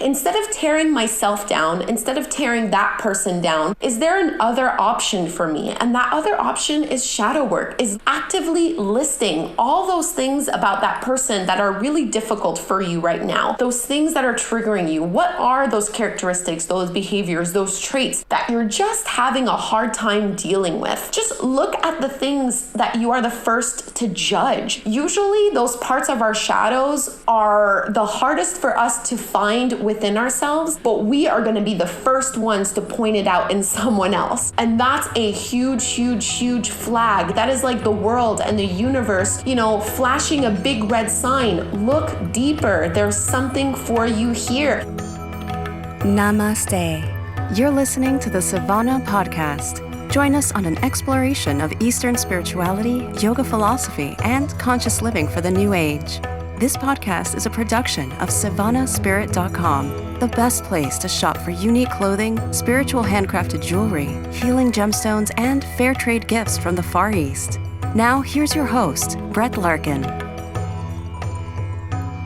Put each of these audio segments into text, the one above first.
Instead of tearing myself down, instead of tearing that person down, is there an other option for me? And that other option is shadow work, is actively listing all those things about that person that are really difficult for you right now, those things that are triggering you. What are those characteristics, those behaviors, those traits that you're just having a hard time dealing with? Just look at the things that you are the first to judge. Usually those parts of our shadows are the hardest for us to find within ourselves, but we are going to be the first ones to point it out in someone else. And that's a huge flag. That is like the world and the universe, flashing a big red sign. Look deeper. There's something for you here. Namaste. You're listening to the Savannah Podcast. Join us on an exploration of Eastern spirituality, yoga philosophy, and conscious living for the new age. This podcast is a production of SavannahSpirit.com, the best place to shop for unique clothing, spiritual handcrafted jewelry, healing gemstones, and fair trade gifts from the Far East. Now, here's your host, Brett Larkin.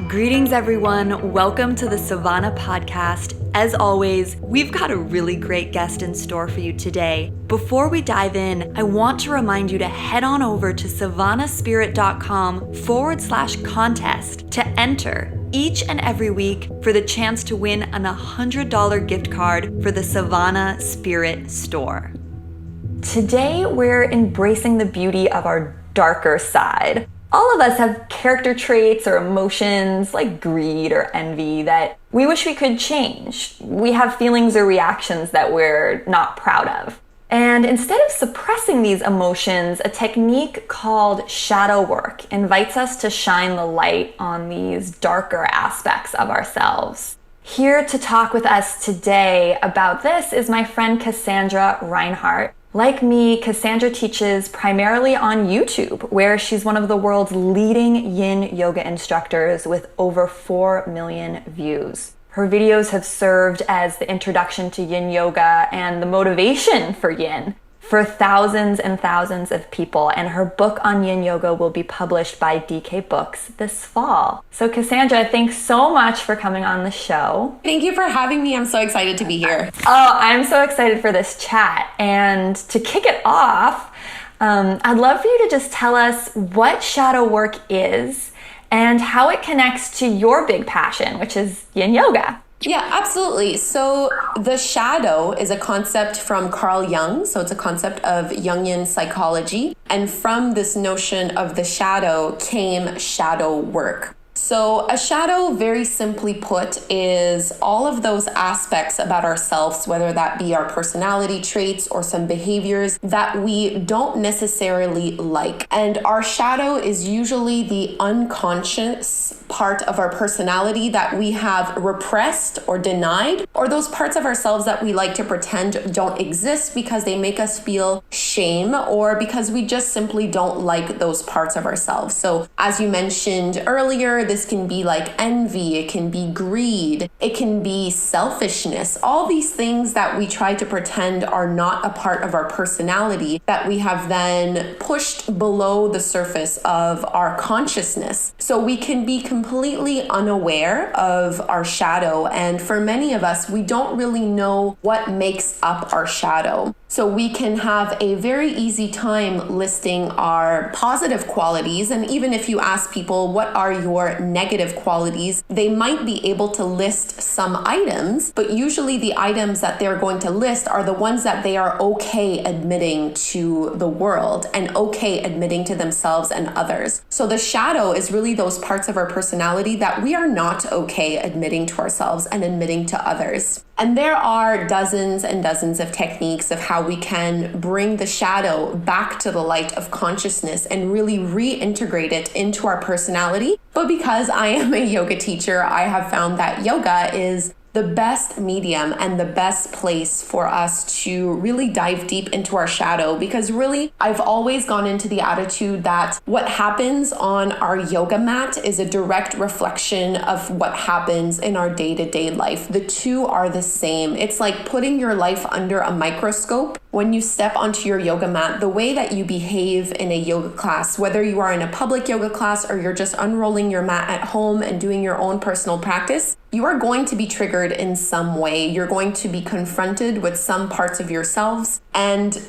Greetings, everyone. Welcome to the Savannah Podcast. As always, we've got a really great guest in store for you today. Before we dive in, I want to remind you to head on over to SavannahSpirit.com/contest to enter each and every week for the chance to win an $100 gift card for the Savannah Spirit store. Today, we're embracing the beauty of our darker side. All of us have character traits or emotions like greed or envy that we wish we could change. We have feelings or reactions that we're not proud of. And instead of suppressing these emotions, a technique called shadow work invites us to shine the light on these darker aspects of ourselves. Here to talk with us today about this is my friend Kassandra Reinhardt. Like me, Kassandra teaches primarily on YouTube, where she's one of the world's leading Yin Yoga instructors with over 4 million views. Her videos have served as the introduction to Yin Yoga and the motivation for Yin for thousands and thousands of people, and her book on Yin Yoga will be published by DK Books this fall. So Kassandra, thanks so much for coming on the show. Thank you for having me. I'm so excited to be here. Oh, I'm so excited for this chat. And to kick it off, I'd love for you to just tell us what shadow work is and how it connects to your big passion, which is Yin Yoga. Yeah, absolutely. So the shadow is a concept from Carl Jung. So it's a concept of Jungian psychology. And from this notion of the shadow came shadow work. So a shadow, very simply put, is all of those aspects about ourselves, whether that be our personality traits or some behaviors that we don't necessarily like. And our shadow is usually the unconscious part of our personality that we have repressed or denied, or those parts of ourselves that we like to pretend don't exist because they make us feel shame or because we just simply don't like those parts of ourselves. So as you mentioned earlier, this can be like envy, it can be greed, it can be selfishness, all these things that we try to pretend are not a part of our personality that we have then pushed below the surface of our consciousness. So we can be completely unaware of our shadow. And for many of us, we don't really know what makes up our shadow. So we can have a very easy time listing our positive qualities. And even if you ask people, what are your negative qualities, they might be able to list some items, but usually the items that they're going to list are the ones that they are okay admitting to the world and okay admitting to themselves and others. So the shadow is really those parts of our personality that we are not okay admitting to ourselves and admitting to others. And there are dozens and dozens of techniques of how we can bring the shadow back to the light of consciousness and really reintegrate it into our personality. But because I am a yoga teacher, I have found that yoga is the best medium and the best place for us to really dive deep into our shadow, because really I've always gone into the attitude that what happens on our yoga mat is a direct reflection of what happens in our day-to-day life. The two are the same. It's like putting your life under a microscope. When you step onto your yoga mat, the way that you behave in a yoga class, whether you are in a public yoga class or you're just unrolling your mat at home and doing your own personal practice, you are going to be triggered in some way. You're going to be confronted with some parts of yourselves, and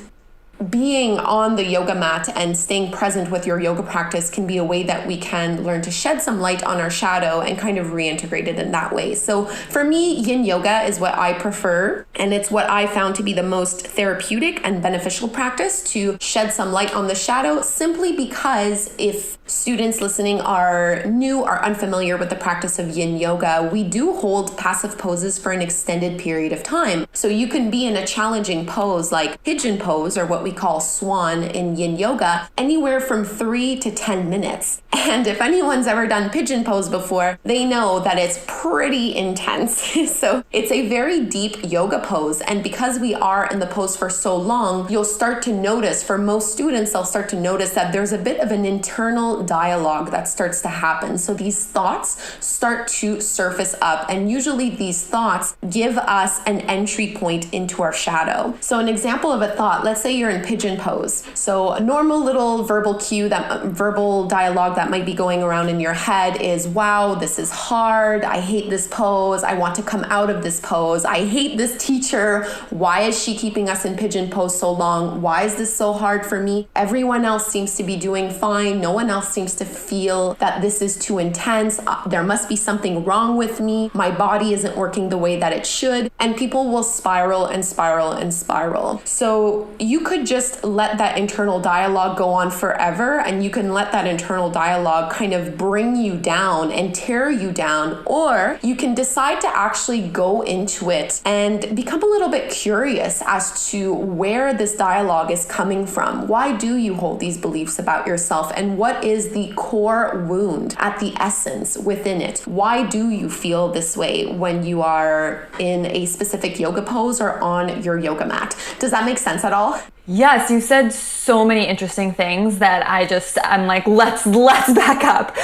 being on the yoga mat and staying present with your yoga practice can be a way that we can learn to shed some light on our shadow and kind of reintegrate it in that way. So for me, yin yoga is what I prefer, and it's what I found to be the most therapeutic and beneficial practice to shed some light on the shadow, simply because if students listening are new or unfamiliar with the practice of yin yoga, we do hold passive poses for an extended period of time. So you can be in a challenging pose like pigeon pose, or what we call swan in yin yoga, anywhere from 3 to 10 minutes. And if anyone's ever done pigeon pose before, they know that it's pretty intense. So it's a very deep yoga pose. And because we are in the pose for so long, you'll start to notice, for most students, they'll start to notice that there's a bit of an internal dialogue that starts to happen. So these thoughts start to surface up, and usually these thoughts give us an entry point into our shadow. So an example of a thought, let's say you're in pigeon pose. So a normal little verbal cue, that verbal dialogue that might be going around in your head is, wow, this is hard. I hate this pose. I want to come out of this pose. I hate this teacher. Why is she keeping us in pigeon pose so long? Why is this so hard for me? Everyone else seems to be doing fine. No one else seems to feel that this is too intense. There must be something wrong with me. My body isn't working the way that it should. And people will spiral and spiral and spiral. So you could just let that internal dialogue go on forever, and you can let that internal dialogue kind of bring you down and tear you down, or you can decide to actually go into it and become a little bit curious as to where this dialogue is coming from. Why do you hold these beliefs about yourself, and what is the core wound at the essence within it? Why do you feel this way when you are in a specific yoga pose or on your yoga mat? Does that make sense at all? Yes, you said so many interesting things that I'm like, let's back up.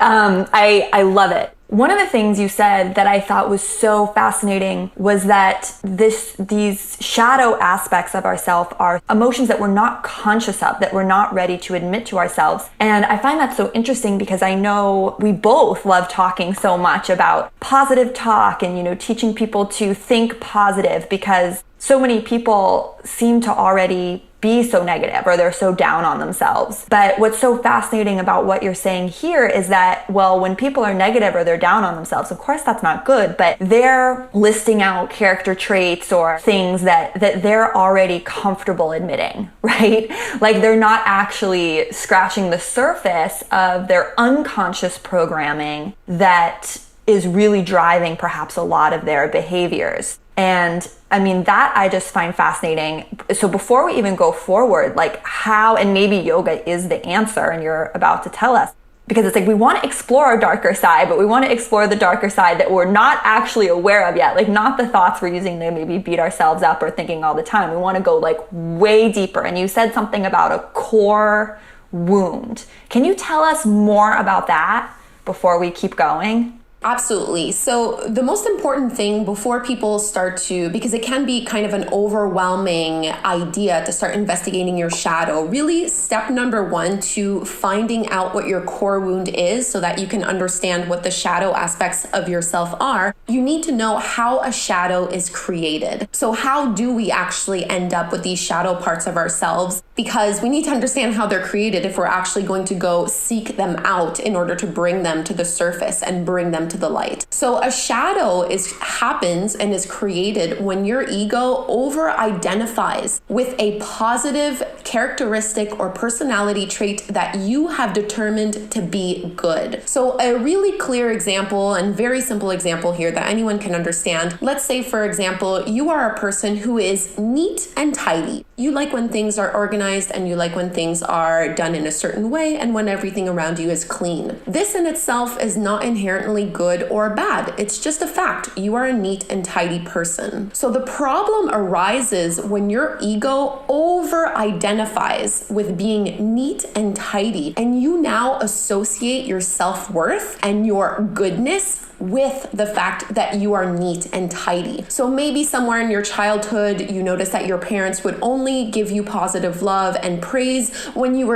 I love it. One of the things you said that I thought was so fascinating was that these shadow aspects of ourselves are emotions that we're not conscious of, that we're not ready to admit to ourselves. And I find that so interesting because I know we both love talking so much about positive talk and, teaching people to think positive, because so many people seem to already be so negative, or they're so down on themselves. But what's so fascinating about what you're saying here is that, well, when people are negative or they're down on themselves, of course that's not good, but they're listing out character traits or things that they're already comfortable admitting, right? Like they're not actually scratching the surface of their unconscious programming that is really driving perhaps a lot of their behaviors. And that I just find fascinating. So before we even go forward, like how, and maybe yoga is the answer and you're about to tell us, because it's like we want to explore our darker side, but we want to explore the darker side that we're not actually aware of yet. Like not the thoughts we're using to maybe beat ourselves up or thinking all the time. We want to go like way deeper. And you said something about a core wound. Can you tell us more about that before we keep going? Absolutely. So the most important thing before people start to, because it can be kind of an overwhelming idea to start investigating your shadow, really step number one to finding out what your core wound is so that you can understand what the shadow aspects of yourself are. You need to know how a shadow is created. So how do we actually end up with these shadow parts of ourselves? Because we need to understand how they're created if we're actually going to go seek them out in order to bring them to the surface and bring them to the light. So a shadow happens and is created when your ego over-identifies with a positive characteristic or personality trait that you have determined to be good. So a really clear example and very simple example here that anyone can understand. Let's say, for example, you are a person who is neat and tidy. You like when things are organized and you like when things are done in a certain way and when everything around you is clean. This in itself is not inherently good or bad. It's just a fact. You are a neat and tidy person. So the problem arises when your ego over-identifies with being neat and tidy, and you now associate your self-worth and your goodness with the fact that you are neat and tidy. So maybe somewhere in your childhood, you noticed that your parents would only give you positive love and praise when you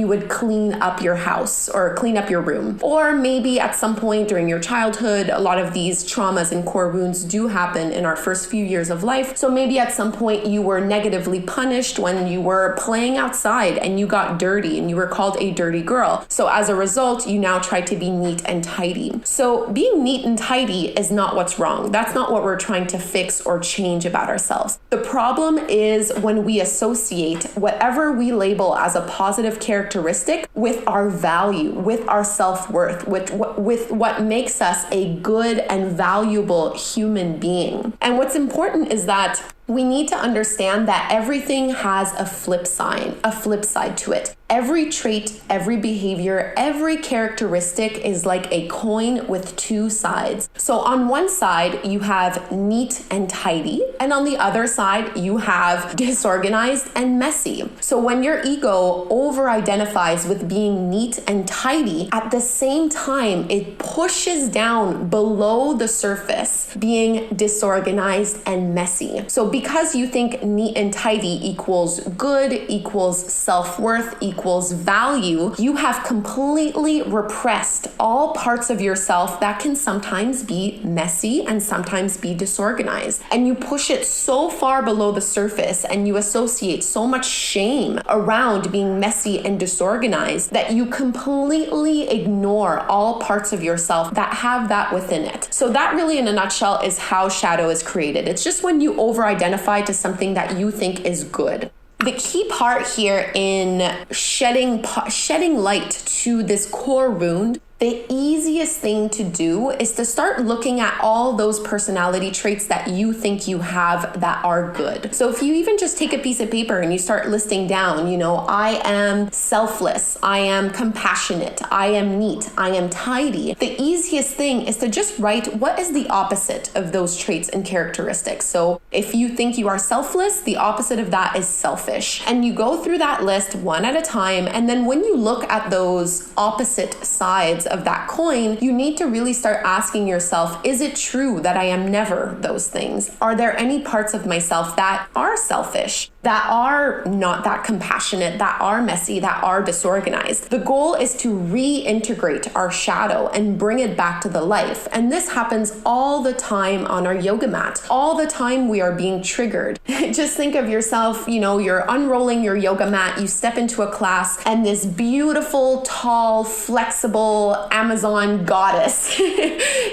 would clean up your house or clean up your room. Or maybe at some point during your childhood, a lot of these traumas and core wounds do happen in our first few years of life. So maybe at some point you were negatively punished when you were playing outside and you got dirty and you were called a dirty girl. So as a result, you now try to be neat and tidy. So being neat and tidy is not what's wrong. That's not what we're trying to fix or change about ourselves. The problem is when we associate whatever we label as a positive characteristic with our value, with our self-worth, with what makes us a good and valuable human being. And what's important is that we need to understand that everything has a flip side to it. Every trait, every behavior, every characteristic is like a coin with two sides. So on one side, you have neat and tidy, and on the other side, you have disorganized and messy. So when your ego over-identifies with being neat and tidy, at the same time, it pushes down below the surface, being disorganized and messy. So because you think neat and tidy equals good, equals self-worth, equals value, you have completely repressed all parts of yourself that can sometimes be messy and sometimes be disorganized. And you push it so far below the surface and you associate so much shame around being messy and disorganized that you completely ignore all parts of yourself that have that within it. So that really in a nutshell is how shadow is created. It's just when you over-identify to something that you think is good. The key part here in shedding light to this core wound, the easiest thing to do is to start looking at all those personality traits that you think you have that are good. So if you even just take a piece of paper and you start listing down, I am selfless, I am compassionate, I am neat, I am tidy. The easiest thing is to just write what is the opposite of those traits and characteristics. So if you think you are selfless, the opposite of that is selfish. And you go through that list one at a time. And then when you look at those opposite sides of that coin, you need to really start asking yourself, is it true that I am never those things? Are there any parts of myself that are selfish, that are not that compassionate, that are messy, that are disorganized? The goal is to reintegrate our shadow and bring it back to the life. And this happens all the time on our yoga mat. All the time we are being triggered. Just think of yourself, you're unrolling your yoga mat, you step into a class, and this beautiful, tall, flexible Amazon goddess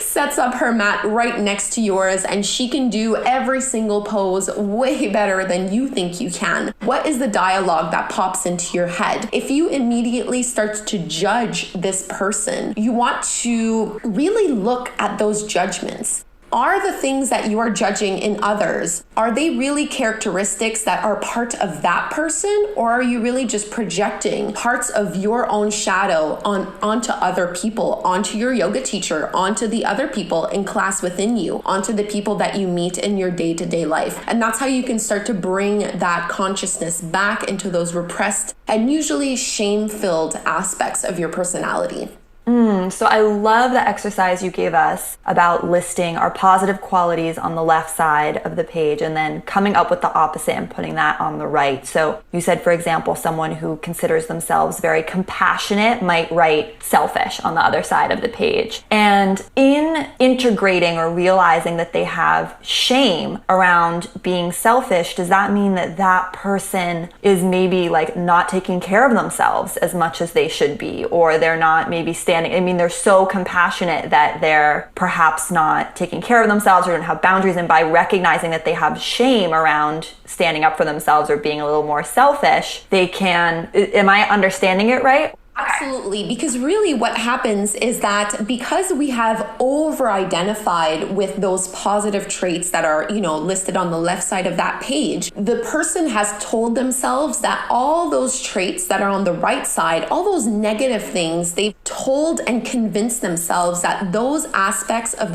sets up her mat right next to yours, and she can do every single pose way better than you think you can. What is the dialogue that pops into your head? If you immediately start to judge this person, you want to really look at those judgments. Are the things that you are judging in others, are they really characteristics that are part of that person? Or are you really just projecting parts of your own shadow onto other people, onto your yoga teacher, onto the other people in class within you, onto the people that you meet in your day-to-day life? And that's how you can start to bring that consciousness back into those repressed and usually shame-filled aspects of your personality. So I love the exercise you gave us about listing our positive qualities on the left side of the page and then coming up with the opposite and putting that on the right. So you said, for example, someone who considers themselves very compassionate might write selfish on the other side of the page. And in integrating or realizing that they have shame around being selfish, does that mean that that person is maybe like not taking care of themselves as much as they should be, or they're not maybe they're so compassionate that they're perhaps not taking care of themselves or don't have boundaries, and by recognizing that they have shame around standing up for themselves or being a little more selfish, they can, am I understanding it right? Absolutely, because really what happens is that because we have over-identified with those positive traits that are, listed on the left side of that page, the person has told themselves that all those traits that are on the right side, all those negative things, they've told and convinced themselves that those aspects of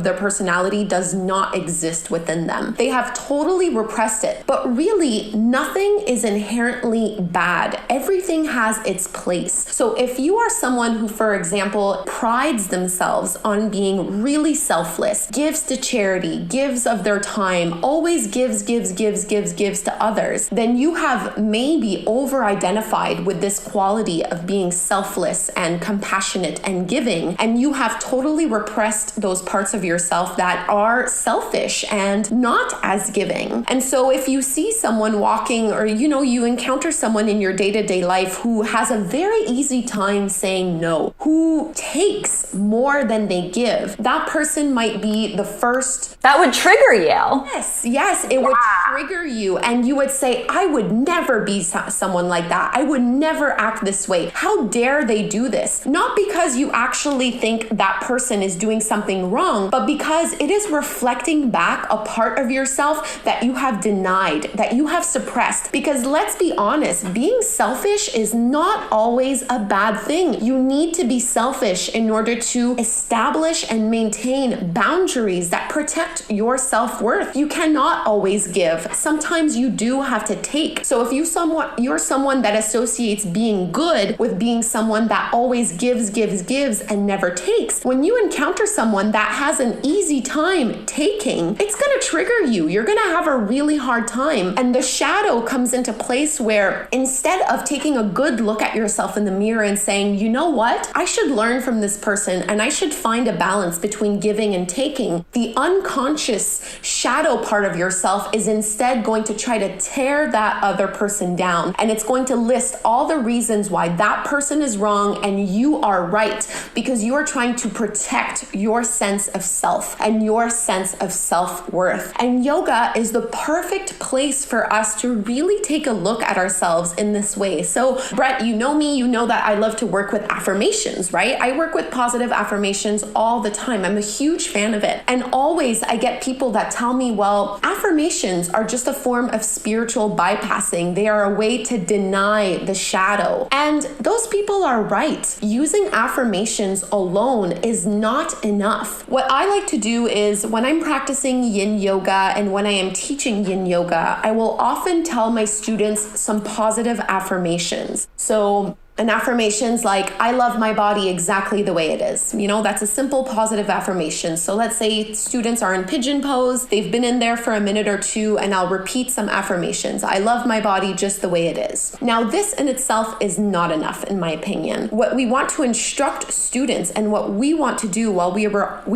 their personality does not exist within them. They have totally repressed it, but really nothing is inherently bad. Everything has its place. So if you are someone who, for example, prides themselves on being really selfless, gives to charity, gives of their time, always gives to others, then you have maybe over-identified with this quality of being selfless and compassionate and giving, and you have totally repressed those parts of yourself that are selfish and not as giving. And so if you see someone walking, or you encounter someone in your day-to-day life who has a very easy time saying no, who takes more than they give, that person might be the first. That would trigger you. Yes, it would trigger you, and you would say, I would never be someone like that. I would never act this way. How dare they do this? Not because you actually think that person is doing something wrong, but because it is reflecting back a part of yourself that you have denied, that you have suppressed. Because let's be honest, being selfish is not always a bad thing. You need to be selfish in order to establish and maintain boundaries that protect your self-worth. You cannot always give. Sometimes you do have to take. So if you're someone that associates being good with being someone that always gives and never takes, when you encounter someone that has an easy time taking, it's going to trigger you. You're going to have a really hard time. And the shadow comes into place where instead of taking a good look at yourself in the mirror and saying, you know what, I should learn from this person and I should find a balance between giving and taking, the unconscious shadow part of yourself is instead going to try to tear that other person down. And it's going to list all the reasons why that person is wrong and you are right, because you are trying to protect your sense of self and your sense of self-worth. And yoga is the perfect place for us to really take a look at ourselves in this way. So Brett, you know me, you know that I love to work with affirmations, right? I work with positive affirmations all the time. I'm a huge fan of it. And always I get people that tell me, well, affirmations are just a form of spiritual bypassing. They are a way to deny the shadow. And those people are right. Using affirmations alone is not enough. What I like to do is when I'm practicing Yin Yoga and when I am teaching Yin Yoga, I will often tell my students some positive affirmations. So an affirmation's like, I love my body exactly the way it is. That's a simple positive affirmation. So let's say students are in pigeon pose, they've been in there for a minute or two, and I'll repeat some affirmations. I love my body just the way it is. Now, this in itself is not enough, in my opinion. What we want to instruct students and what we want to do while we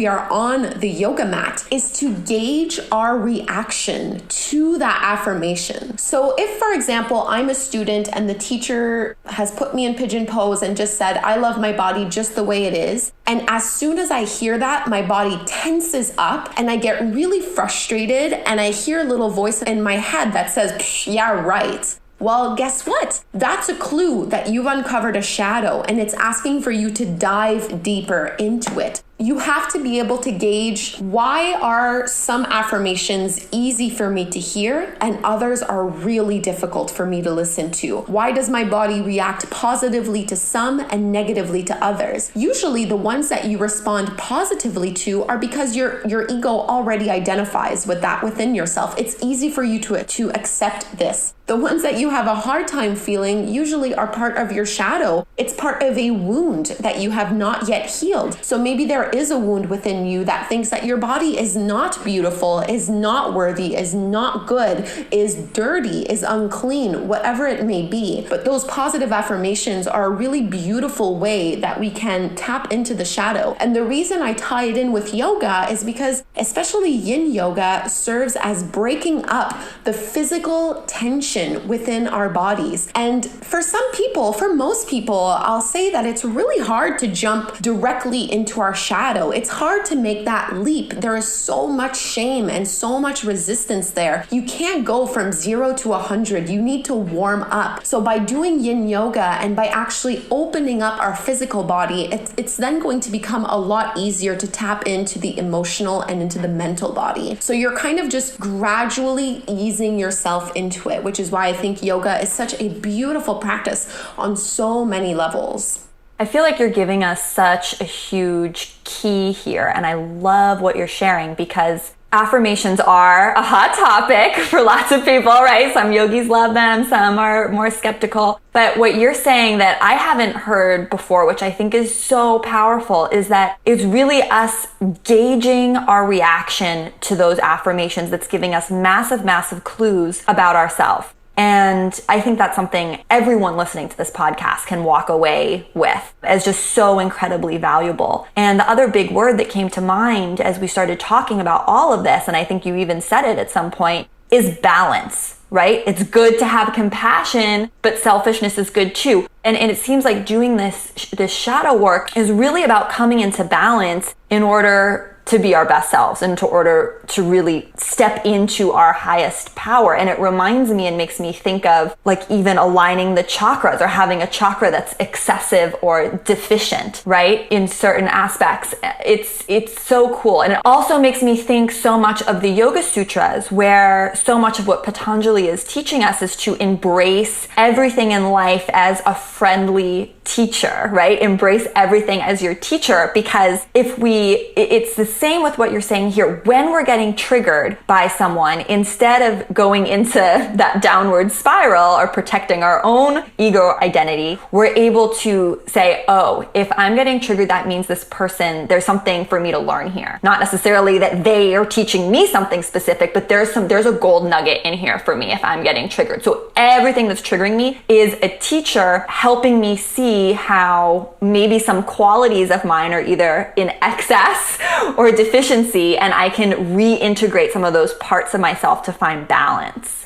are on the yoga mat is to gauge our reaction to that affirmation. So if, for example, I'm a student and the teacher has put me in pigeon pose and just said, I love my body just the way it is. And as soon as I hear that, my body tenses up and I get really frustrated and I hear a little voice in my head that says, yeah, right. Well, guess what? That's a clue that you've uncovered a shadow and it's asking for you to dive deeper into it. You have to be able to gauge, why are some affirmations easy for me to hear and others are really difficult for me to listen to? Why does my body react positively to some and negatively to others? Usually the ones that you respond positively to are because your ego already identifies with that within yourself. It's easy for you to accept this. The ones that you have a hard time feeling usually are part of your shadow. It's part of a wound that you have not yet healed. So maybe there is a wound within you that thinks that your body is not beautiful, is not worthy, is not good, is dirty, is unclean, whatever it may be. But those positive affirmations are a really beautiful way that we can tap into the shadow. And the reason I tie it in with yoga is because especially Yin Yoga serves as breaking up the physical tension within our bodies. And for some people, for most people, I'll say that it's really hard to jump directly into our shadow. It's hard to make that leap. There is so much shame and so much resistance there. You can't go from 0 to 100. You need to warm up. So by doing Yin Yoga and by actually opening up our physical body, it's then going to become a lot easier to tap into the emotional and into the mental body. So you're kind of just gradually easing yourself into it, which is why I think yoga is such a beautiful practice on so many levels. I feel like you're giving us such a huge key here, and I love what you're sharing because Affirmations are a hot topic for lots of people, right? Some yogis love them, some are more skeptical. But what you're saying that I haven't heard before, which I think is so powerful, is that it's really us gauging our reaction to those affirmations that's giving us massive, massive clues about ourselves. And I think that's something everyone listening to this podcast can walk away with as just so incredibly valuable. And the other big word that came to mind as we started talking about all of this, and I think you even said it at some point, is balance, right? It's good to have compassion, but selfishness is good too. And it seems like doing this shadow work is really about coming into balance in order to be our best selves and in order to really step into our highest power. And it reminds me and makes me think of like even aligning the chakras or having a chakra that's excessive or deficient, right? In certain aspects. It's so cool. And it also makes me think so much of the Yoga Sutras, where so much of what Patanjali is teaching us is to embrace everything in life as a friendly teacher, right? Embrace everything as your teacher, because it's the same with what you're saying here. When we're getting triggered by someone, instead of going into that downward spiral or protecting our own ego identity, we're able to say, oh, if I'm getting triggered, that means this person, there's something for me to learn here. Not necessarily that they are teaching me something specific, but there's a gold nugget in here for me if I'm getting triggered. So everything that's triggering me is a teacher helping me see how maybe some qualities of mine are either in excess or deficiency, and I can reintegrate some of those parts of myself to find balance.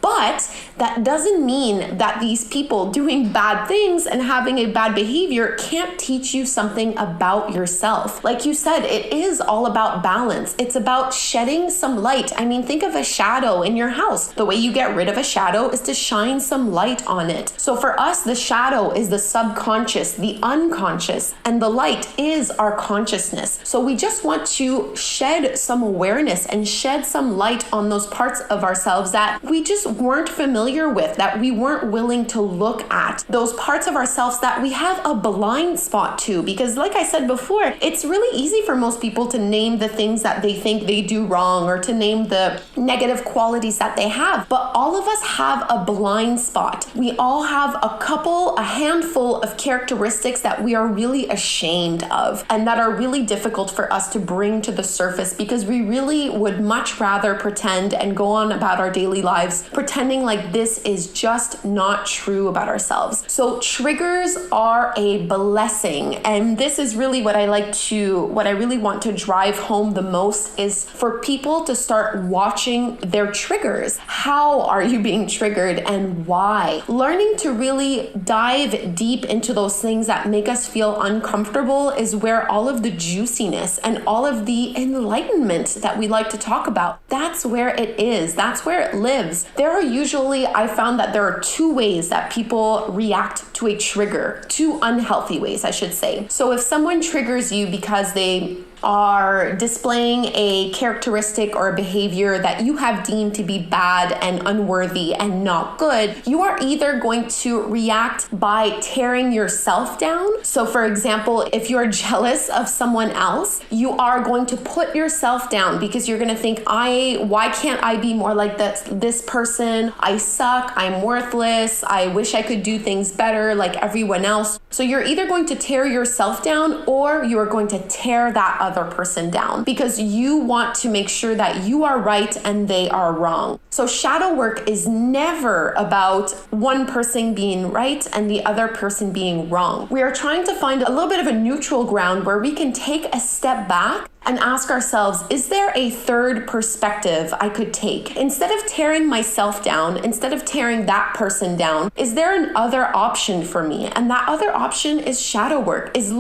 But that doesn't mean that these people doing bad things and having a bad behavior can't teach you something about yourself. Like you said, it is all about balance. It's about shedding some light. I mean, think of a shadow in your house. The way you get rid of a shadow is to shine some light on it. So for us, the shadow is the subconscious, the unconscious, and the light is our consciousness. So we just want to shed some awareness and shed some light on those parts of ourselves that we just weren't familiar with, that we weren't willing to look at, those parts of ourselves that we have a blind spot to. Because like I said before, it's really easy for most people to name the things that they think they do wrong or to name the negative qualities that they have. But all of us have a blind spot. We all have a handful of characteristics that we are really ashamed of and that are really difficult for us to bring to the surface, because we really would much rather pretend and go on about our daily lives pretending like this is just not true about ourselves. So triggers are a blessing. And this is really what I really want to drive home the most, is for people to start watching their triggers. How are you being triggered and why? Learning to really dive deep into those things that make us feel uncomfortable is where all of the juiciness and all of the enlightenment that we like to talk about, that's where it is. That's where it lives. I found that there are two ways that people react to a trigger, two unhealthy ways, I should say. So if someone triggers you because they are displaying a characteristic or a behavior that you have deemed to be bad and unworthy and not good, you are either going to react by tearing yourself down. So for example, if you're jealous of someone else, you are going to put yourself down because you're going to think, why can't I be more like this person? I suck, I'm worthless, I wish I could do things better like everyone else. So you're either going to tear yourself down or you are going to tear that other person down because you want to make sure that you are right and they are wrong. So shadow work is never about one person being right and the other person being wrong. We are trying to find a little bit of a neutral ground where we can take a step back and ask ourselves, is there a third perspective I could take? Instead of tearing myself down, instead of tearing that person down, is there an other option for me? And that other option is shadow work, is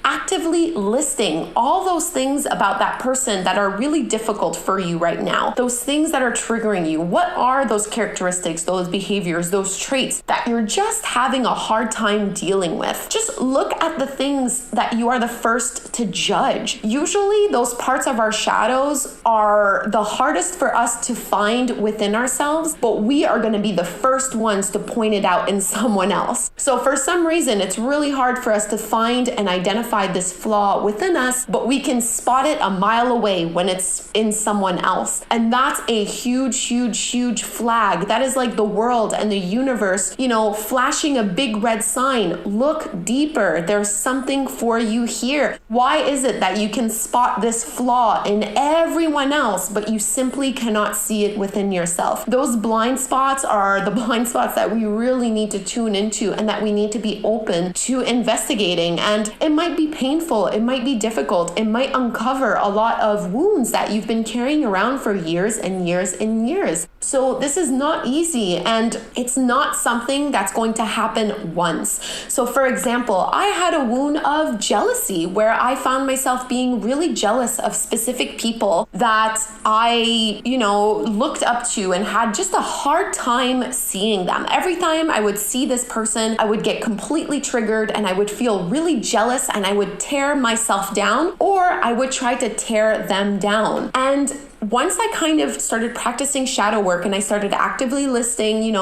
actively listing all those things about that person that are really difficult for you right now. Those things that are triggering you. What are those characteristics, those behaviors, those traits that you're just having a hard time dealing with? Just look at the things that you are the first to judge. Usually those parts of our shadows are the hardest for us to find within ourselves, but we are going to be the first ones to point it out in someone else. So for some reason, it's really hard for us to find and identify identify this flaw within us, but we can spot it a mile away when it's in someone else. And that's a huge, huge, huge flag. That is like the world and the universe, flashing a big red sign. Look deeper. There's something for you here. Why is it that you can spot this flaw in everyone else, but you simply cannot see it within yourself? Those blind spots are the blind spots that we really need to tune into and that we need to be open to investigating. And it might be painful. It might be difficult. It might uncover a lot of wounds that you've been carrying around for years and years and years. So this is not easy, and it's not something that's going to happen once. So for example, I had a wound of jealousy where I found myself being really jealous of specific people that I, looked up to and had just a hard time seeing them. Every time I would see this person, I would get completely triggered and I would feel really jealous and I would tear myself down, or I would try to tear them down. And once I kind of started practicing shadow work and I started actively listing,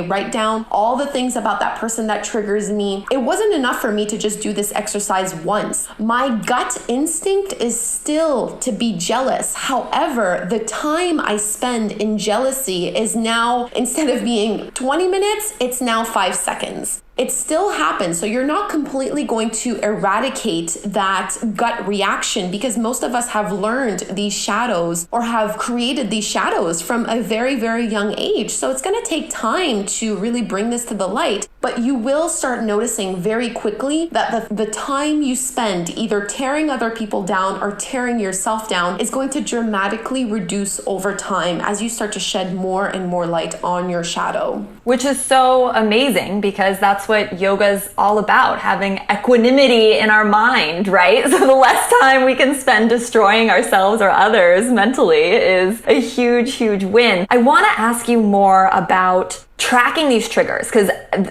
write down all the things about that person that triggers me, it wasn't enough for me to just do this exercise once. My gut instinct is still to be jealous. However, the time I spend in jealousy is now, instead of being 20 minutes, it's now 5 seconds. It still happens. So you're not completely going to eradicate that gut reaction, because most of us have learned these shadows or have created these shadows from a very, very young age. So it's going to take time to really bring this to the light. But you will start noticing very quickly that the time you spend either tearing other people down or tearing yourself down is going to dramatically reduce over time as you start to shed more and more light on your shadow. Which is so amazing, because that's what yoga is all about, having equanimity in our mind, right? So the less time we can spend destroying ourselves or others mentally is a huge, huge win. I want to ask you more about tracking these triggers, because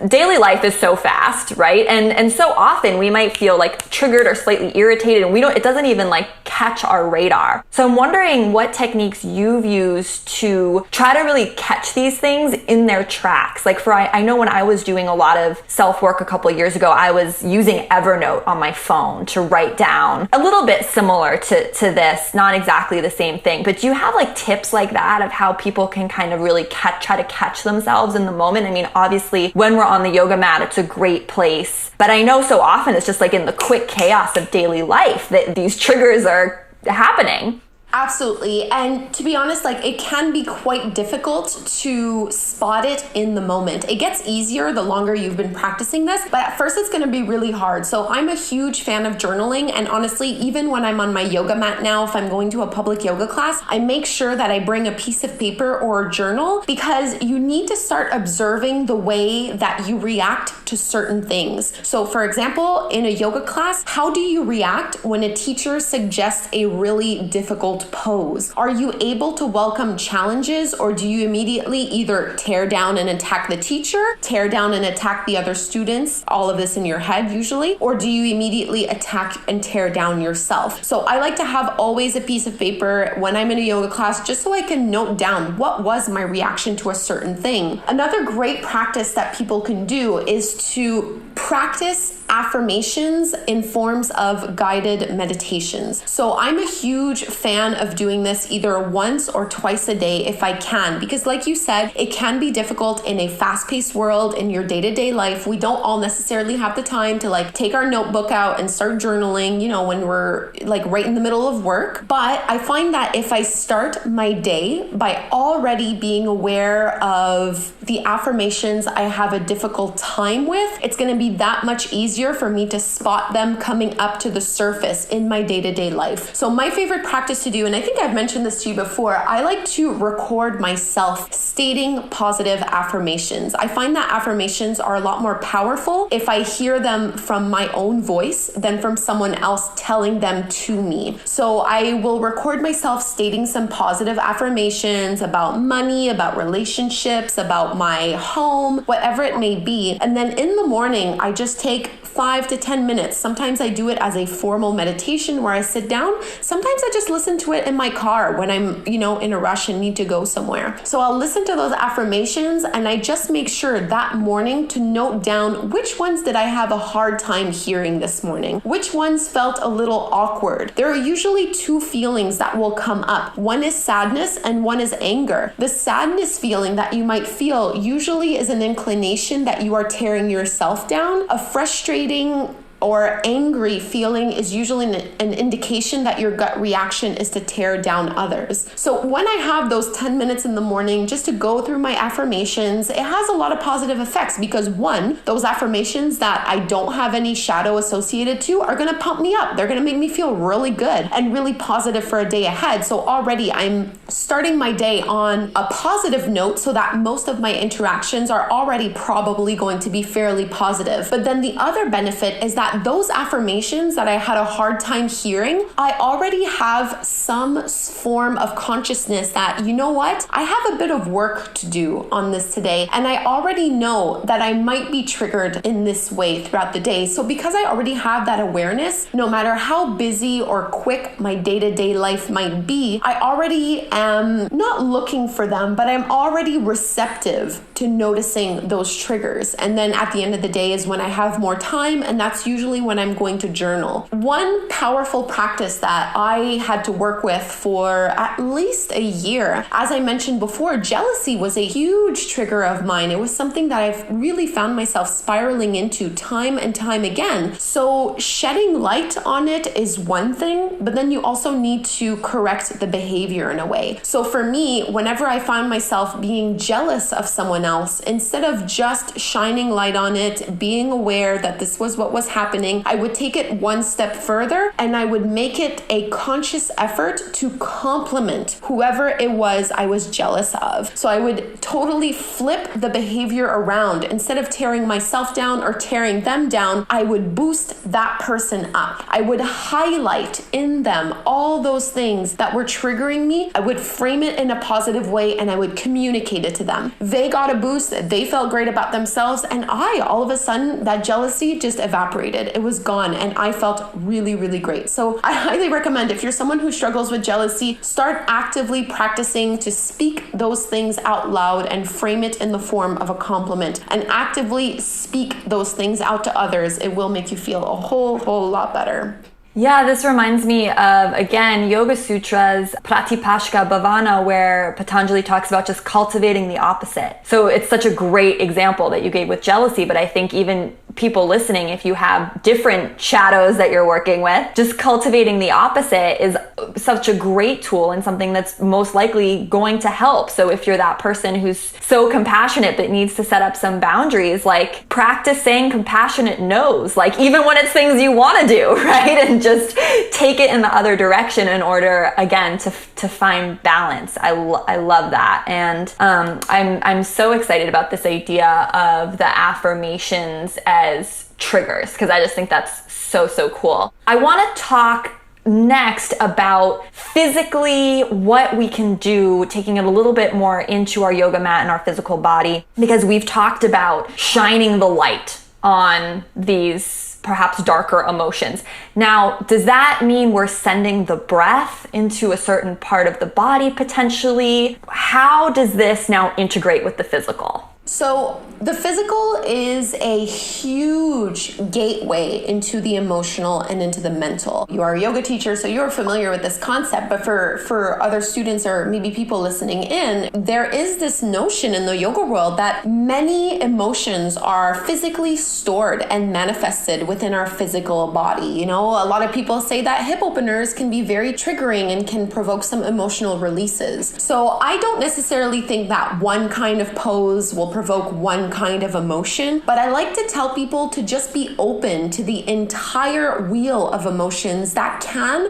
daily life is so fast, right? And so often we might feel like triggered or slightly irritated, and it doesn't even catch our radar. So I'm wondering what techniques you've used to try to really catch these things in their tracks. I know when I was doing a lot of self-work a couple of years ago, I was using Evernote on my phone to write down a little bit similar to this, not exactly the same thing, but do you have tips like that of how people can kind of really try to catch themselves in the moment? I mean, obviously when we're on the yoga mat, it's a great place, but I know so often it's just in the quick chaos of daily life that these triggers are happening. Absolutely. And to be honest, it can be quite difficult to spot it in the moment. It gets easier the longer you've been practicing this, but at first it's going to be really hard. So I'm a huge fan of journaling. And honestly, even when I'm on my yoga mat now, if I'm going to a public yoga class, I make sure that I bring a piece of paper or a journal, because you need to start observing the way that you react to certain things. So for example, in a yoga class, how do you react when a teacher suggests a really difficult pose? Are you able to welcome challenges, or do you immediately either tear down and attack the teacher, tear down and attack the other students, all of this in your head usually, or do you immediately attack and tear down yourself? So I like to have always a piece of paper when I'm in a yoga class, just so I can note down what was my reaction to a certain thing. Another great practice that people can do is to practice affirmations in forms of guided meditations. So I'm a huge fan of doing this either once or twice a day if I can, because like you said, it can be difficult in a fast-paced world in your day-to-day life. We don't all necessarily have the time to take our notebook out and start journaling, when we're right in the middle of work. But I find that if I start my day by already being aware of the affirmations I have a difficult time with, it's going to be that much easier for me to spot them coming up to the surface in my day-to-day life. So my favorite practice to do, and I think I've mentioned this to you before, I like to record myself stating positive affirmations. I find that affirmations are a lot more powerful if I hear them from my own voice than from someone else telling them to me. So I will record myself stating some positive affirmations about money, about relationships, about my home, whatever it may be. And then in the morning, I I just take 5 to 10 minutes. Sometimes I do it as a formal meditation where I sit down. Sometimes I just listen to it in my car when I'm, in a rush and need to go somewhere. So I'll listen to those affirmations and I just make sure that morning to note down which ones did I have a hard time hearing this morning? Which ones felt a little awkward? There are usually two feelings that will come up. One is sadness and one is anger. The sadness feeling that you might feel usually is an inclination that you are tearing yourself down. A frustrating or angry feeling is usually an indication that your gut reaction is to tear down others. So when I have those 10 minutes in the morning just to go through my affirmations, it has a lot of positive effects because one, those affirmations that I don't have any shadow associated to are gonna pump me up. They're gonna make me feel really good and really positive for a day ahead. So already I'm starting my day on a positive note so that most of my interactions are already probably going to be fairly positive. But then the other benefit is that those affirmations that I had a hard time hearing, I already have some form of consciousness that, you know what, I have a bit of work to do on this today. And I already know that I might be triggered in this way throughout the day. So because I already have that awareness, no matter how busy or quick my day-to-day life might be, I already am not looking for them, but I'm already receptive to noticing those triggers. And then at the end of the day is when I have more time, and that's usually when I'm going to journal. One powerful practice that I had to work with for at least a year, as I mentioned before, jealousy was a huge trigger of mine. It was something that I've really found myself spiraling into time and time again. So shedding light on it is one thing, but then you also need to correct the behavior in a way. So for me, whenever I found myself being jealous of someone else, instead of just shining light on it, being aware that this was what was happening, I would take it one step further and I would make it a conscious effort to compliment whoever it was I was jealous of. So I would totally flip the behavior around. Instead of tearing myself down or tearing them down, I would boost that person up. I would highlight in them all those things that were triggering me. I would frame it in a positive way and I would communicate it to them. They got a boost, they felt great about themselves, and all of a sudden, that jealousy just evaporated. It was gone and I felt really, really great. So I highly recommend, if you're someone who struggles with jealousy, start actively practicing to speak those things out loud and frame it in the form of a compliment, and actively speak those things out to others. It will make you feel a whole lot better. Yeah, this reminds me of, again, Yoga Sutra's Pratipashka Bhavana, where Patanjali talks about just cultivating the opposite. So it's such a great example that you gave with jealousy, but I think even people listening, if you have different shadows that you're working with, just cultivating the opposite is such a great tool and something that's most likely going to help. So if you're that person who's so compassionate but needs to set up some boundaries, like practice saying compassionate no's, like even when it's things you want to do, right? And just take it in the other direction in order, again, to find balance. I love that. And I'm so excited about this idea of the affirmations as triggers, because I just think that's so cool. I want to talk next about physically what we can do, taking it a little bit more into our yoga mat and our physical body, because we've talked about shining the light on these perhaps darker emotions. Now, does that mean we're sending the breath into a certain part of the body potentially? How does this now integrate with the physical? So the physical is a huge gateway into the emotional and into the mental. You are a yoga teacher, so you're familiar with this concept, but for other students or maybe people listening in, there is this notion in the yoga world that many emotions are physically stored and manifested within our physical body. You know, a lot of people say that hip openers can be very triggering and can provoke some emotional releases. So I don't necessarily think that one kind of pose will provoke one kind of emotion, but I like to tell people to just be open to the entire wheel of emotions that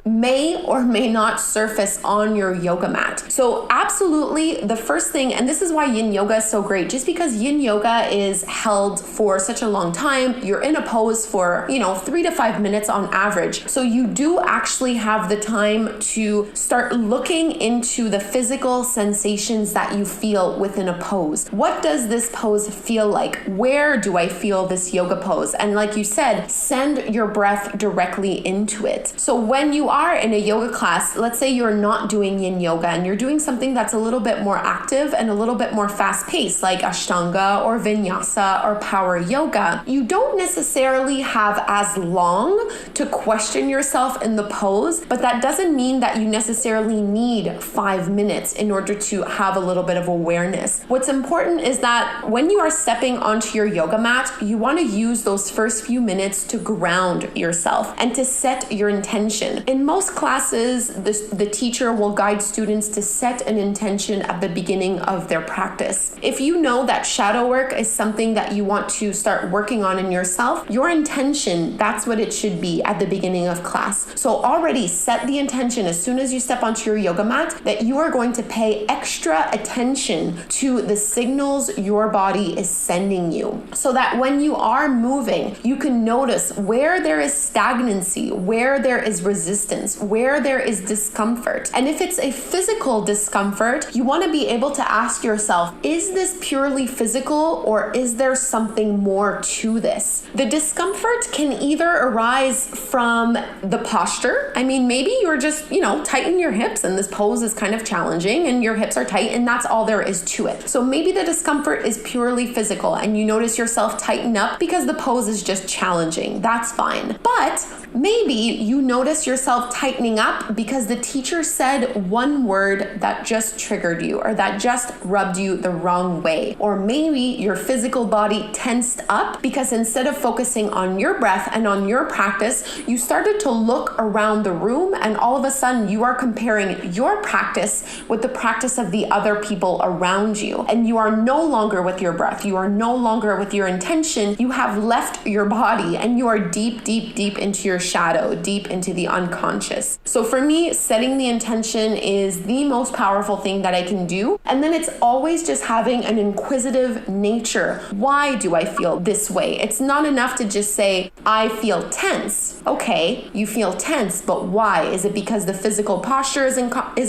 may or may not surface on your yoga mat. So absolutely, the first thing, and this is why Yin Yoga is so great, just because Yin Yoga is held for such a long time, you're in a pose for, 3 to 5 minutes on average. So you do actually have the time to start looking into the physical sensations that you feel within a pose. What does this this pose feel like? Where do I feel this yoga pose? And like you said, send your breath directly into it. So when you are in a yoga class, let's say you're not doing yin yoga and you're doing something that's a little bit more active and a little bit more fast-paced, like ashtanga or vinyasa or power yoga, you don't necessarily have as long to question yourself in the pose, but that doesn't mean that you necessarily need 5 minutes in order to have a little bit of awareness. What's important is that when you are stepping onto your yoga mat, you want to use those first few minutes to ground yourself and to set your intention. In most classes, the teacher will guide students to set an intention at the beginning of their practice. If you know that shadow work is something that you want to start working on in yourself, your intention, that's what it should be at the beginning of class. So already set the intention as soon as you step onto your yoga mat that you are going to pay extra attention to the signals your body is sending you, so that when you are moving, you can notice where there is stagnancy, where there is resistance, where there is discomfort. And if it's a physical discomfort, you want to be able to ask yourself, is this purely physical or is there something more to this? The discomfort can either arise from the posture. I mean, maybe you're just, tighten your hips and this pose is kind of challenging and your hips are tight and that's all there is to it. So maybe the discomfort is purely physical and you notice yourself tighten up because the pose is just challenging. That's fine. But maybe you notice yourself tightening up because the teacher said one word that just triggered you or that just rubbed you the wrong way. Or maybe your physical body tensed up because instead of focusing on your breath and on your practice, you started to look around the room and all of a sudden you are comparing your practice with the practice of the other people around you. And you are no longer with your breath. You are no longer with your intention. You have left your body and you are deep, deep, deep into your shadow, deep into the unconscious. So for me, setting the intention is the most powerful thing that I can do. And then it's always just having an inquisitive nature. Why do I feel this way? It's not enough to just say, I feel tense. Okay, you feel tense, but why? Is it because the physical posture is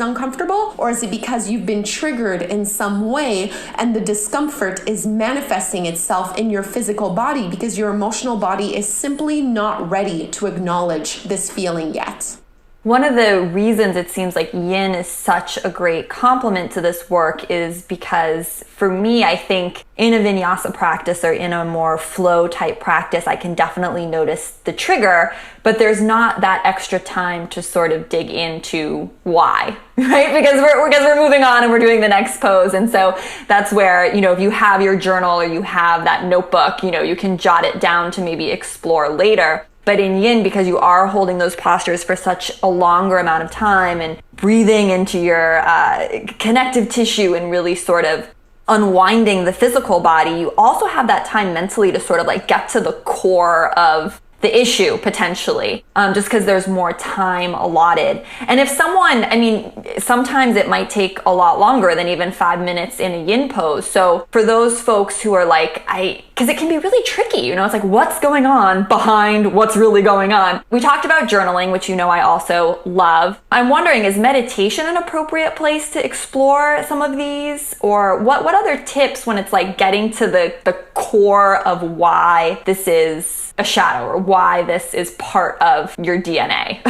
uncomfortable? Or is it because you've been triggered in some way and the discomfort is manifesting itself in your physical body because your emotional body is simply not ready to acknowledge this feeling yet? One of the reasons it seems like yin is such a great complement to this work is because for me, I think in a vinyasa practice or in a more flow type practice, I can definitely notice the trigger, but there's not that extra time to sort of dig into why, right? Because we're moving on and we're doing the next pose. And so that's where, if you have your journal or you have that notebook, you can jot it down to maybe explore later. But in yin, because you are holding those postures for such a longer amount of time and breathing into your connective tissue and really sort of unwinding the physical body, you also have that time mentally to sort of like get to the core of the issue potentially, just because there's more time allotted. And if someone, sometimes it might take a lot longer than even 5 minutes in a yin pose. So for those folks who are like, because it can be really tricky, it's like what's going on behind what's really going on. We talked about journaling, which I also love. I'm wondering, is meditation an appropriate place to explore some of these? Or what other tips when it's like getting to the core of why this is a shadow or why this is part of your DNA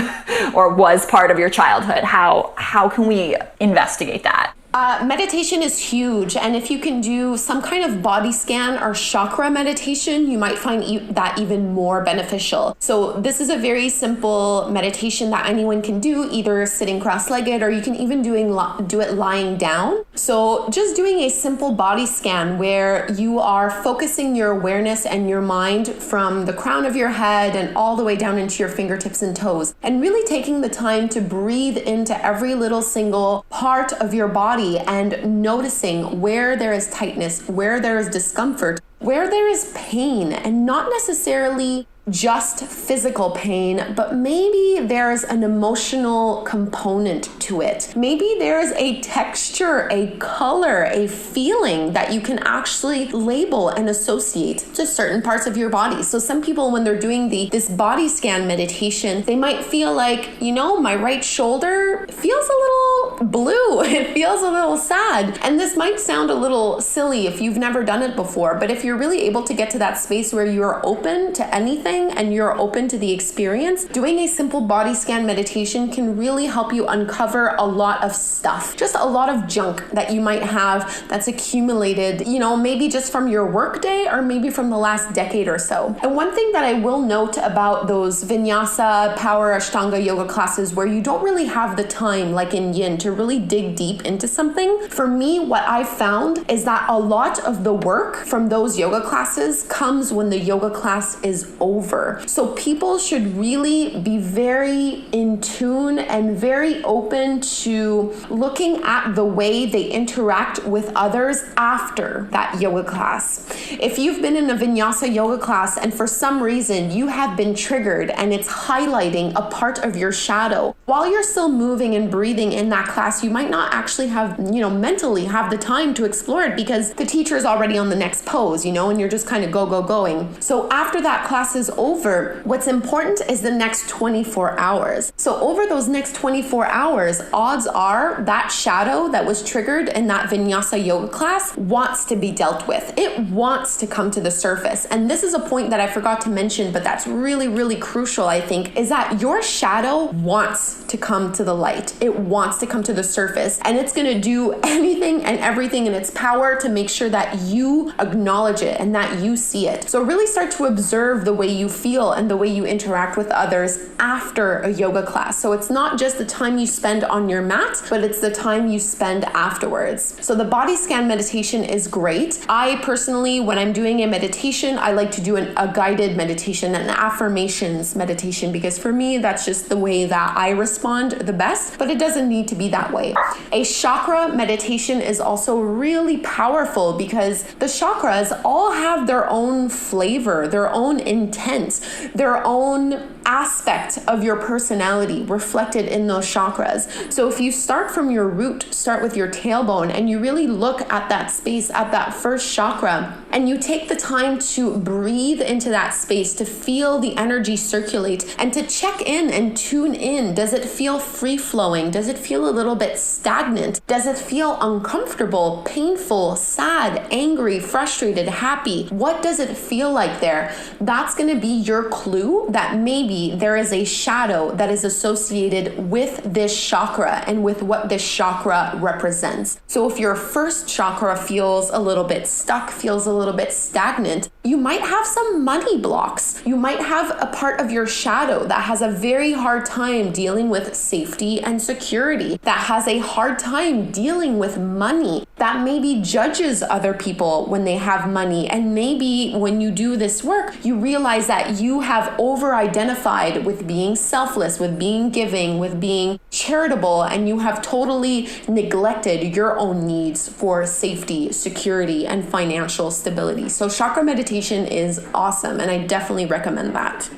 or was part of your childhood? How can we investigate that? Meditation is huge, and if you can do some kind of body scan or chakra meditation, you might find that even more beneficial. So this is a very simple meditation that anyone can do, either sitting cross-legged or you can even do it lying down. So just doing a simple body scan where you are focusing your awareness and your mind from the crown of your head and all the way down into your fingertips and toes, and really taking the time to breathe into every little single part of your body and noticing where there is tightness, where there is discomfort, where there is pain, and not necessarily just physical pain, but maybe there's an emotional component to it. Maybe there's a texture, a color, a feeling that you can actually label and associate to certain parts of your body. So some people, when they're doing this body scan meditation, they might feel like, my right shoulder feels a little blue. It feels a little sad. And this might sound a little silly if you've never done it before, but if you're really able to get to that space where you're open to anything and you're open to the experience, doing a simple body scan meditation can really help you uncover a lot of stuff, just a lot of junk that you might have that's accumulated, maybe just from your work day or maybe from the last decade or so. And one thing that I will note about those vinyasa, power Ashtanga yoga classes where you don't really have the time, like in Yin, to really dig deep into something, for me, what I've found is that a lot of the work from those yoga classes comes when the yoga class is over. So people should really be very in tune and very open to looking at the way they interact with others after that yoga class. If you've been in a vinyasa yoga class and for some reason you have been triggered and it's highlighting a part of your shadow, while you're still moving and breathing in that class, you might not actually have, mentally have the time to explore it because the teacher is already on the next pose, and you're just kind of going. So after that class is over, what's important is the next 24 hours. So over those next 24 hours, odds are that shadow that was triggered in that vinyasa yoga class wants to be dealt with. It wants to come to the surface. And this is a point that I forgot to mention, but that's really, really crucial, I think, is that your shadow wants to come to the light. It wants to come to the surface, and it's going to do anything and everything in its power to make sure that you acknowledge it and that you see it. So really start to observe the way you feel and the way you interact with others after a yoga class. So it's not just the time you spend on your mat, but it's the time you spend afterwards. So the body scan meditation is great. I personally, when I'm doing a meditation, I like to do a guided meditation, an affirmations meditation, because for me, that's just the way that I respond the best, but it doesn't need to be that way. A chakra meditation is also really powerful because the chakras all have their own flavor, their own intent, their own aspect of your personality reflected in those chakras. So if you start from your root, start with your tailbone, and you really look at that space, at that first chakra, and you take the time to breathe into that space, to feel the energy circulate, and to check in and tune in. Does it feel free-flowing? Does it feel a little bit stagnant? Does it feel uncomfortable, painful, sad, angry, frustrated, happy? What does it feel like there? That's going to be your clue that maybe there is a shadow that is associated with this chakra and with what this chakra represents. So if your first chakra feels a little bit stuck, feels a little bit stagnant, you might have some money blocks. You might have a part of your shadow that has a very hard time dealing with safety and security, that has a hard time dealing with money, that maybe judges other people when they have money. And maybe when you do this work, you realize that you have over-identified with being selfless, with being giving, with being charitable, and you have totally neglected your own needs for safety, security, and financial stability. So chakra meditation is awesome, and I definitely recommend that.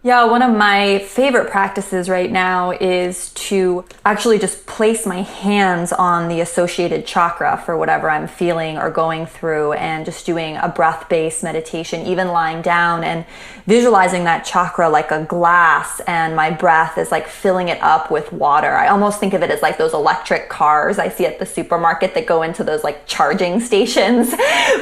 Yeah, one of my favorite practices right now is to actually just place my hands on the associated chakra for whatever I'm feeling or going through, and just doing a breath-based meditation, even lying down and visualizing that chakra like a glass, and my breath is like filling it up with water. I almost think of it as like those electric cars I see at the supermarket that go into those like charging stations,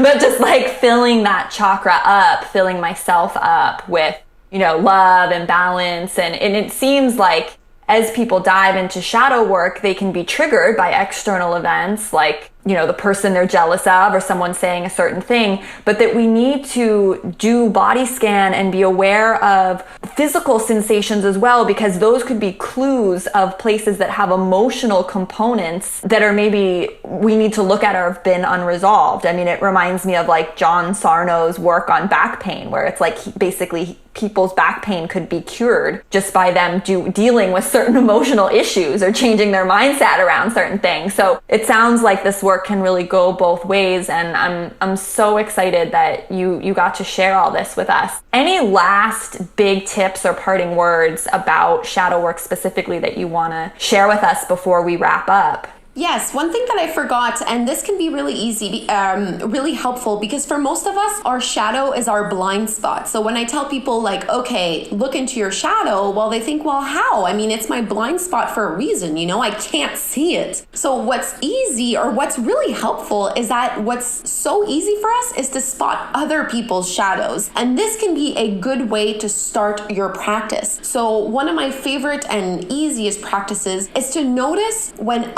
but just like filling that chakra up, filling myself up with love and balance. And it seems like as people dive into shadow work, they can be triggered by external events like, the person they're jealous of or someone saying a certain thing, but that we need to do body scan and be aware of physical sensations as well, because those could be clues of places that have emotional components that are maybe we need to look at or have been unresolved. I mean, it reminds me of like John Sarno's work on back pain, where it's like basically people's back pain could be cured just by them dealing with certain emotional issues or changing their mindset around certain things. So it sounds like this work work can really go both ways, and I'm so excited that you got to share all this with us. Any last big tips or parting words about shadow work specifically that you want to share with us before we wrap up? Yes, one thing that I forgot, and this can be really easy, really helpful, because for most of us, our shadow is our blind spot. So when I tell people like, okay, look into your shadow, well, they think, well, how? I mean, it's my blind spot for a reason, I can't see it. So what's easy, or what's really helpful, is that what's so easy for us is to spot other people's shadows. And this can be a good way to start your practice. So one of my favorite and easiest practices is to notice when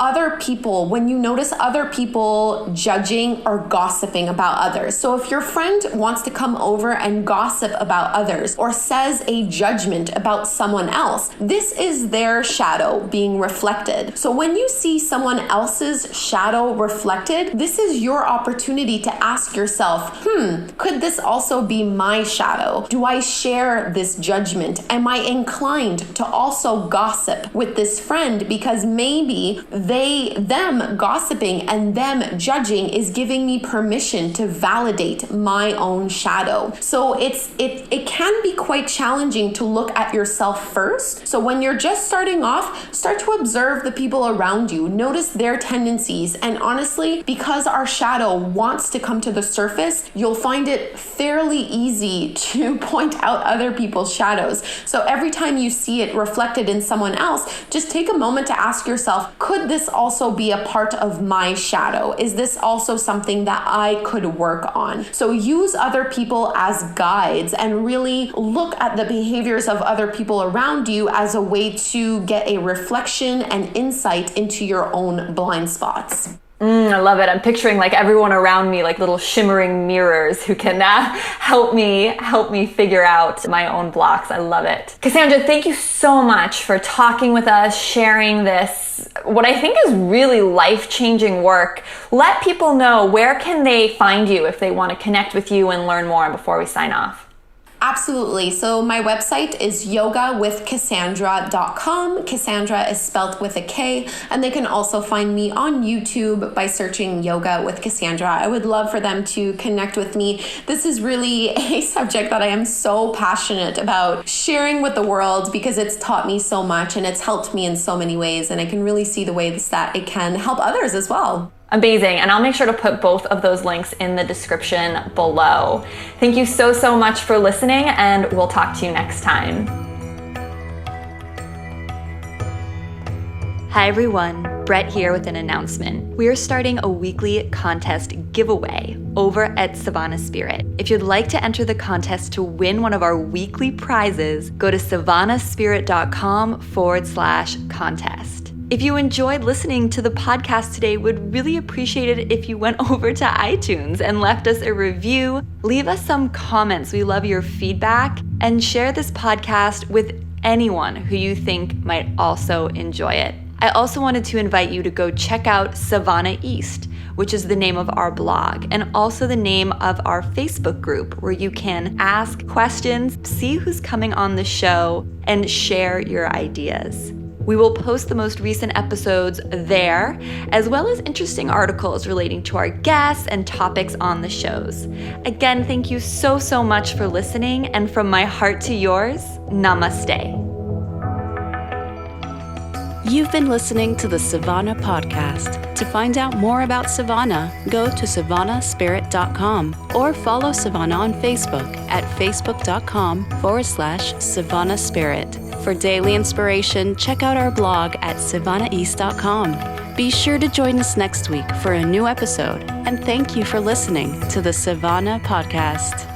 you notice other people judging or gossiping about others. So if your friend wants to come over and gossip about others or says a judgment about someone else, this is their shadow being reflected. So when you see someone else's shadow reflected, this is your opportunity to ask yourself, could this also be my shadow? Do I share this judgment? Am I inclined to also gossip with this friend because maybe them gossiping and them judging is giving me permission to validate my own shadow. So it can be quite challenging to look at yourself first. So when you're just starting off, start to observe the people around you, notice their tendencies, and honestly, because our shadow wants to come to the surface, you'll find it fairly easy to point out other people's shadows. So every time you see it reflected in someone else, just take a moment to ask yourself, could this also be a part of my shadow? Is this also something that I could work on? So use other people as guides and really look at the behaviors of other people around you as a way to get a reflection and insight into your own blind spots. I love it. I'm picturing like everyone around me, like little shimmering mirrors who can help me figure out my own blocks. I love it. Kassandra, thank you so much for talking with us, sharing this, what I think is really life-changing work. Let people know, where can they find you if they want to connect with you and learn more before we sign off? Absolutely. So my website is yogawithkassandra.com. Kassandra is spelled with a K, and they can also find me on YouTube by searching Yoga with Kassandra. I would love for them to connect with me. This is really a subject that I am so passionate about sharing with the world because it's taught me so much and it's helped me in so many ways, and I can really see the ways that it can help others as well. Amazing. And I'll make sure to put both of those links in the description below. Thank you so much for listening, and we'll talk to you next time. Hi everyone, Brett here with an announcement. We are starting a weekly contest giveaway over at Savannah Spirit. If you'd like to enter the contest to win one of our weekly prizes, go to savannahspirit.com/contest. If you enjoyed listening to the podcast today, would really appreciate it if you went over to iTunes and left us a review. Leave us some comments. We love your feedback, and share this podcast with anyone who you think might also enjoy it. I also wanted to invite you to go check out Savannah East, which is the name of our blog and also the name of our Facebook group, where you can ask questions, see who's coming on the show, and share your ideas. We will post the most recent episodes there, as well as interesting articles relating to our guests and topics on the shows. Again, thank you so much for listening, and from my heart to yours, namaste. You've been listening to the Savannah Podcast. To find out more about Savannah, go to savannahspirit.com or follow Savannah on Facebook at facebook.com/Savannah Spirit. For daily inspiration, check out our blog at savannaheast.com. Be sure to join us next week for a new episode, and thank you for listening to the Savannah Podcast.